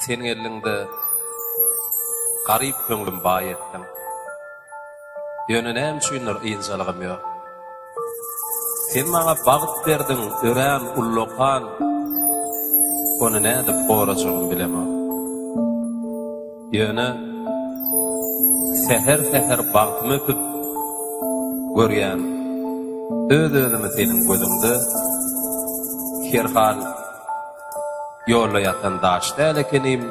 senin elinde garip köngülüm bay ettin. Yönü näme şuýlar ýynçalygym ýok. Sen maňa bagyt berdin, ören ullokan. Onu näde borajagym bilemem. Yönü seher bagtymy öpüp görýän öz-özüme senin gözüňde herhal ýolda ýatan daş däl ekenim,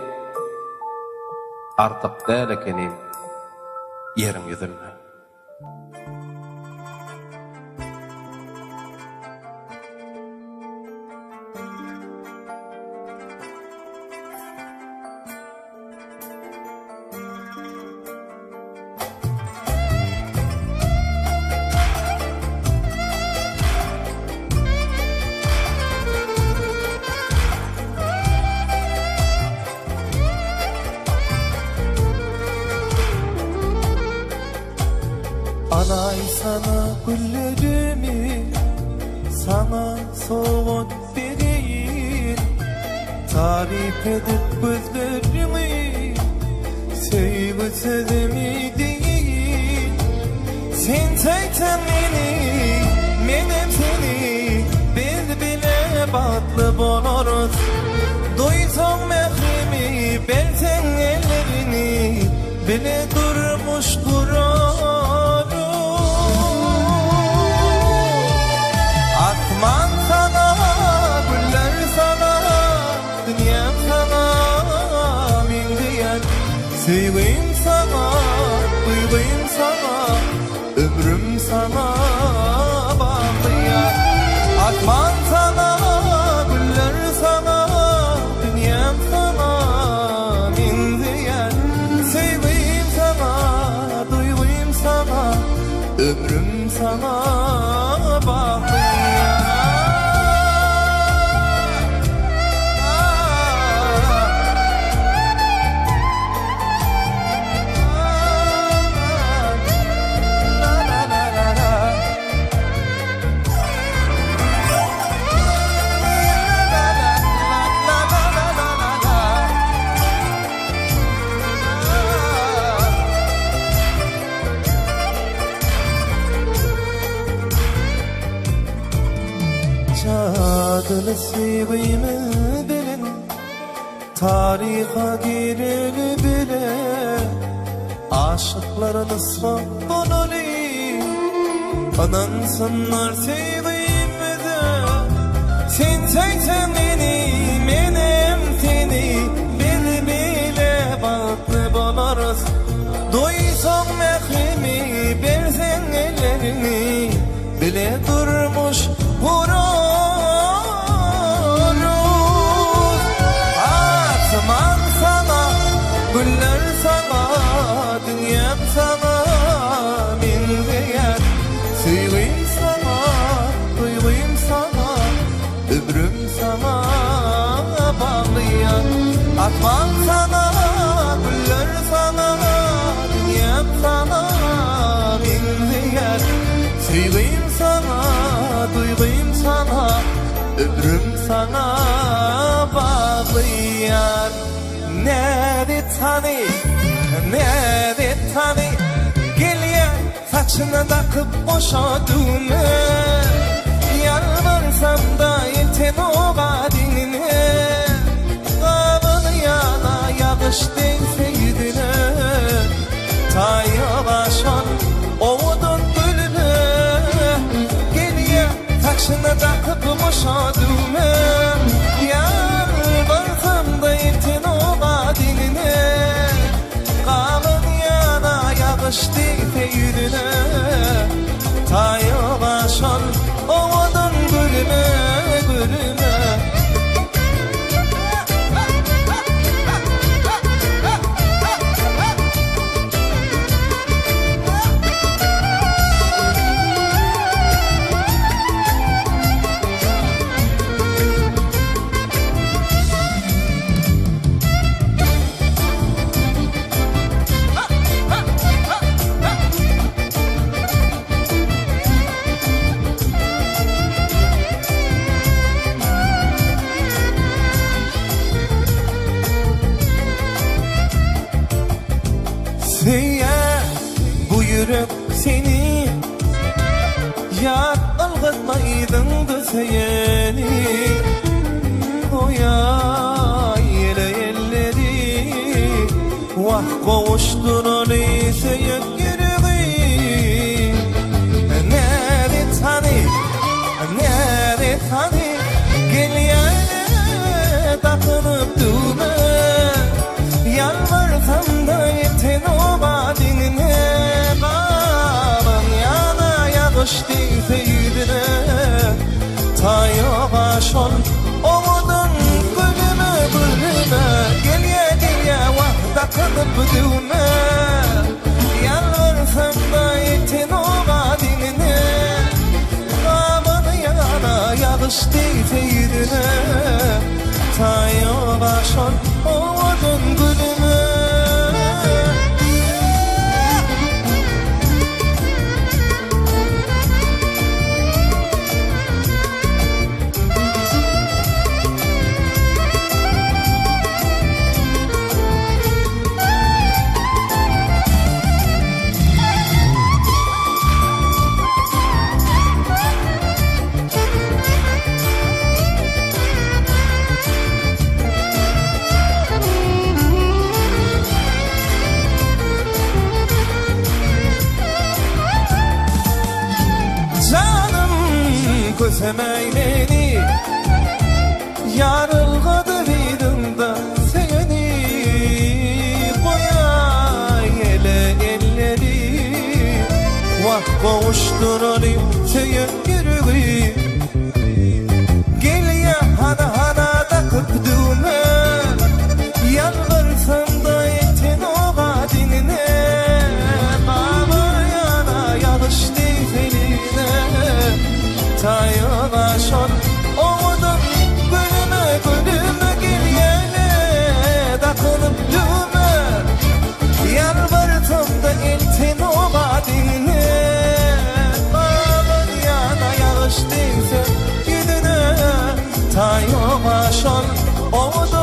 artyk däl ekenim, ýeriň ýüzünde. Alay sana güllerimi, sana soğut vereyim. Tarif edip gözlerimi, sevgi sözümü değil. Sen çeksen beni, menem seni, biz bile batlı boloruz. Duysan mehrimi, belsen ellerini, bile durmuş durur. Atman sana, güller sana, dünyam sana, min diyen. Sevgim sana, duygum sana, ömrüm sana bağlıyam. Atman sana, güller sana, dünyam sana, min diyen. Sevgim sana, duygum sana, ömrüm sana bağlıyam. Çağdalı sevgimi bilin, tariha gireli bile. Aşıkların ısrar konuli, anansınlar sevgimize. Sen çeksen beni, menem seni, biz bile batlı bolarız. Duysan mehrimi, bersen ellerini, bile durmuş hurur. Atman sana, güller sana, dünyam sana, min diyen. Sevgim sana, duygum sana, ömrüm sana bağlıyam. Atman sana, güller sana, dünyam sana, min diyen. Sevgim sana, duygum sana, ömrüm sana bağlıyam. Nerede tani, nerede tani, geliyen saçına takıp boşadığımı. Yalvarsam da yeten o kadine, kabını yana yağış değse yüzüne. Ta yavaşan ovudun gülüne, geliyen saçına takıp boşadığımı. Yalvarsam da yeten o kadine, kabını yana yağış değse yüzüne. Ta yavaşan seyeni Oyay ele elleri Vah kovuşturur seyek yürüğü Nere tani Gel yana takınıp düğme Yalvarsam da yeten o badinine Kalın yana yağış değse yüzüne Tayo başol oğudun gülüme Gel ya vah takınıp düğme Yalvarsam da yeten o badinine Kalın yana yağış değse yüzüne Tayo başol oğudun gülüme Kösemey beni Yarılgadır idimda seni Koyay ele elleri Vah kovuşturur seyek yürüğü Gel ya hana takıp düğme Yalvarsam da yetin o kadinine Baba yana yağış değseline Tayo başol oğudun gülüme Gel yana takılıp düğme Yalvarsam da eltin o badinine Bağlan yana yağış değse yüzüne Tayo başol oğudun